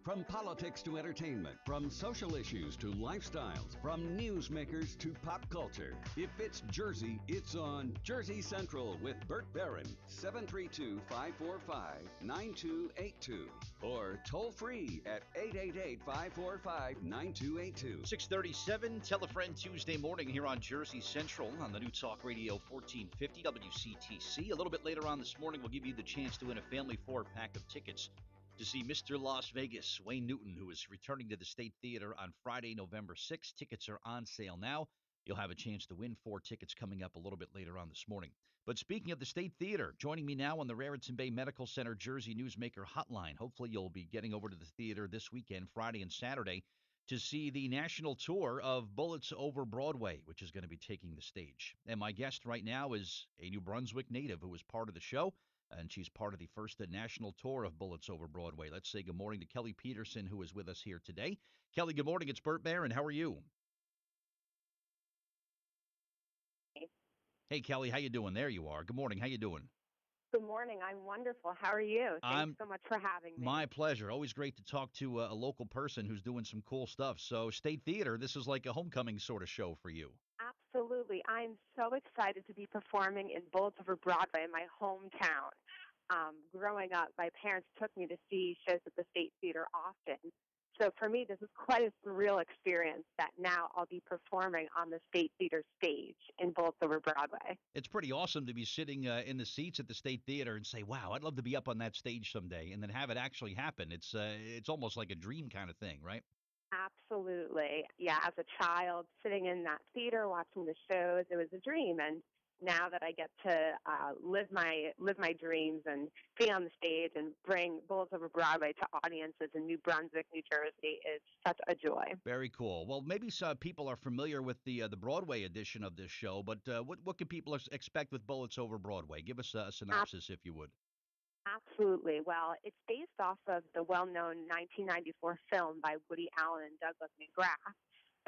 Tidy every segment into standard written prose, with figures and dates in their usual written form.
From politics to entertainment, from social issues to lifestyles, from newsmakers to pop culture. If it's Jersey, it's on Jersey Central with Bert Barron, 732-545-9282. Or toll free at 888-545-9282. 637, Tell a Friend Tuesday morning here on Jersey Central on the New Talk Radio 1450 WCTC. A little bit later on this morning, we'll give you the chance to win a family four-pack of tickets to see Mr. Las Vegas, Wayne Newton, who is returning to the State Theater on Friday, November 6th. Tickets are on sale now. You'll have a chance to win 4 tickets coming up a little bit later on this morning. But speaking of the State Theater, joining me now on the Raritan Bay Medical Center Jersey Newsmaker Hotline. Hopefully you'll be getting over to the theater this weekend, Friday and Saturday, to see the national tour of Bullets Over Broadway, which is going to be taking the stage. And my guest right now is a New Brunswick native who was part of the show, and she's part of the first national tour of Bullets Over Broadway. Let's say good morning to Kelly Peterson, who is with us here today. Kelly, good morning. It's Bert Barron. How are you? Hey, Kelly, how you doing? There you are. Good morning. How you doing? Good morning. I'm wonderful. How are you? Thanks so much for having me. My pleasure. Always great to talk to a local person who's doing some cool stuff. So State Theater, this is like a homecoming sort of show for you. Absolutely. I'm so excited to be performing in Bullets Over Broadway in my hometown. Growing up, my parents took me to see shows at the State Theater often. So for me, this is quite a surreal experience that now I'll be performing on the State Theater stage in Bullets Over Broadway. It's pretty awesome to be sitting in the seats at the State Theater and say, wow, I'd love to be up on that stage someday, and then have it actually happen. It's almost like a dream kind of thing, right? Absolutely. Yeah, as a child, sitting in that theater, watching the shows, it was a dream. And now that I get to live my dreams and be on the stage and bring Bullets Over Broadway to audiences in New Brunswick, New Jersey, is such a joy. Very cool. Well, maybe some people are familiar with the Broadway edition of this show, but what can people expect with Bullets Over Broadway? Give us a synopsis, if you would. Absolutely. Well, it's based off of the well-known 1994 film by Woody Allen and Douglas McGrath.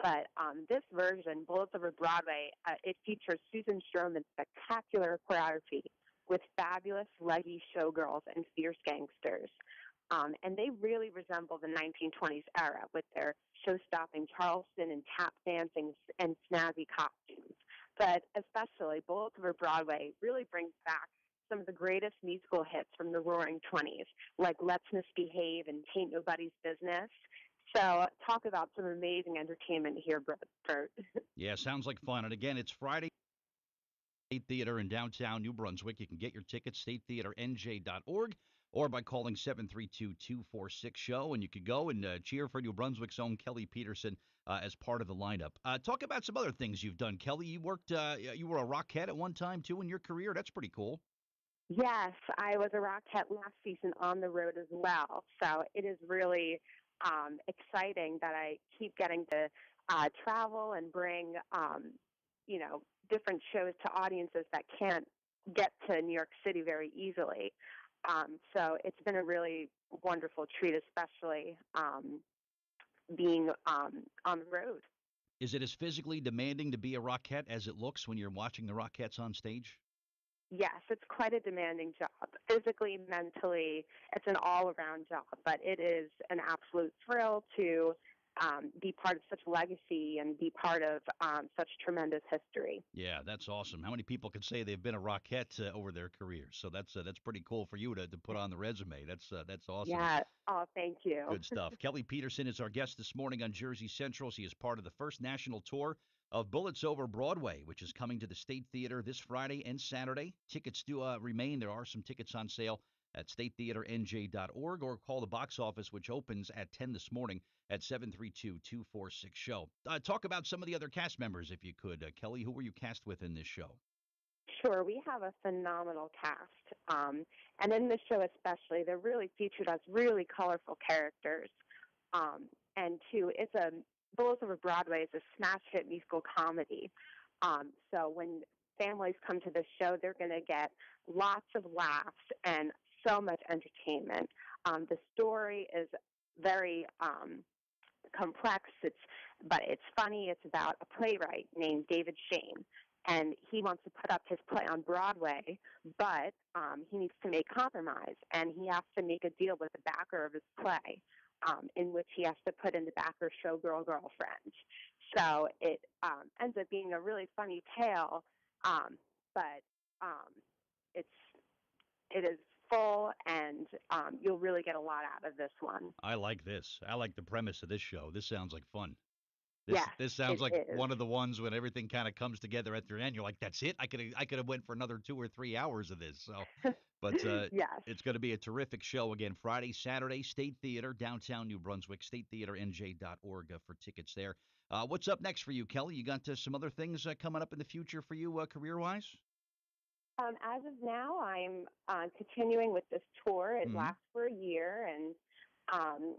But this version, Bullets Over Broadway, it features Susan Stroman's spectacular choreography with fabulous, leggy showgirls and fierce gangsters. And they really resemble the 1920s era with their show-stopping Charleston and tap dancing and snazzy costumes. But especially, Bullets Over Broadway really brings back some of the greatest musical hits from the Roaring '20s, like Let's Misbehave and Tain't Nobody's Business. So talk about some amazing entertainment here, Bert. Yeah, sounds like fun. And again, it's Friday, State Theater in downtown New Brunswick. You can get your tickets, statetheaternj.org, or by calling 732-246-SHOW. And you could go and cheer for New Brunswick's own Kelly Peterson as part of the lineup. Talk about some other things you've done, Kelly. You were a Rockette at one time, too, in your career. That's pretty cool. Yes, I was a Rockette last season on the road as well. So it is really exciting that I keep getting to travel and bring, different shows to audiences that can't get to New York City very easily. So it's been a really wonderful treat, especially being on the road. Is it as physically demanding to be a Rockette as it looks when you're watching the Rockettes on stage? Yes, it's quite a demanding job. Physically, mentally, it's an all-around job, but it is an absolute thrill to be part of such legacy and be part of such tremendous history. Yeah, that's awesome. How many people could say they've been a Rockette over their careers? So that's pretty cool for you to put on the resume. That's awesome. Yeah. Oh, thank you. Good stuff. Kelly Peterson is our guest this morning on Jersey Central. She is part of the first national tour of Bullets Over Broadway, which is coming to the State Theater this Friday and Saturday. Tickets do remain. There are some tickets on sale at statetheaternj.org, or call the box office, which opens at 10 this morning at 732-246-SHOW. Talk about some of the other cast members, if you could. Kelly, who were you cast with in this show? Sure, we have a phenomenal cast. And in this show especially, they're really featured as really colorful characters. And two, Bullets Over Broadway is a smash hit musical comedy. So when families come to this show, they're going to get lots of laughs and so much entertainment. The story is very complex, but it's funny. It's about a playwright named David Shane, and he wants to put up his play on Broadway, but he needs to make compromise, and he has to make a deal with the backer of his play. in which he has to put in the back her showgirl girlfriend. So it ends up being a really funny tale, but um, it's it is full, and you'll really get a lot out of this one. I like this. I like the premise of this show. This sounds like fun. This Yes, this sounds it like is. one of the ones when everything kind of comes together at the end. You're like, that's it. I could have went for another 2 or 3 hours of this. So, but Yes. it's going to be a terrific show again. Friday, Saturday, State Theater, downtown New Brunswick, statetheaternj.org for tickets there. What's up next for you, Kelly? You got some other things coming up in the future for you, career wise? As of now, I'm continuing with this tour. It Mm-hmm. lasts for a year, and um,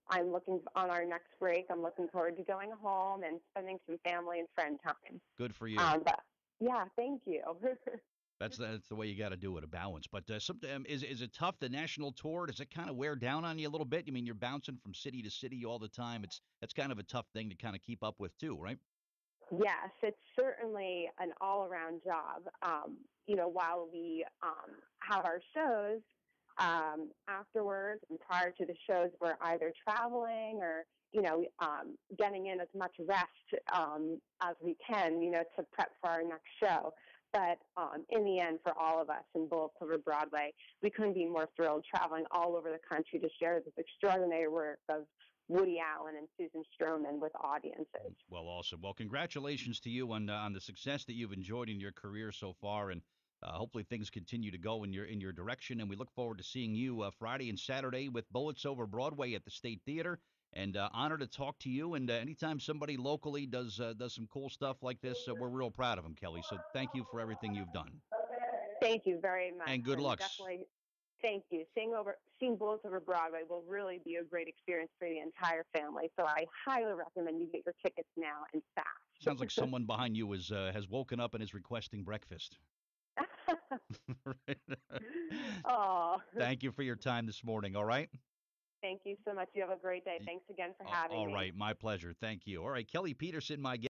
I'm looking on our next break. I'm looking forward to going home and spending some family and friend time. Good for you. But yeah, thank you. That's the way you got to do it, a balance. But is it tough? The national tour, does it kind of wear down on you a little bit? I mean, you're bouncing from city to city all the time. That's kind of a tough thing to kind of keep up with too, right? Yes, it's certainly an all-around job. While we have our shows, afterwards and prior to the shows, we're either traveling or getting in as much rest as we can, to prep for our next show. But in the end, for all of us in Bullets Over Broadway, we couldn't be more thrilled traveling all over the country to share this extraordinary work of Woody Allen and Susan Stroman with audiences. Well, awesome. Well, congratulations to you on the success that you've enjoyed in your career so far, and hopefully things continue to go in your direction. And we look forward to seeing you Friday and Saturday with Bullets Over Broadway at the State Theater. And honored to talk to you. And anytime somebody locally does some cool stuff like this, we're real proud of them, Kelly. So thank you for everything you've done. Thank you very much, And good and luck. definitely thank you. Seeing Bullets Over Broadway will really be a great experience for the entire family. So I highly recommend you get your tickets now and Sounds like fast. someone behind you has woken up and is requesting breakfast. Right. Oh, Thank you for your time this morning. All right. thank you so much. You have a great day. Thanks again for having All me. right. My pleasure. Thank you. All right. Kelly Peterson, my guest.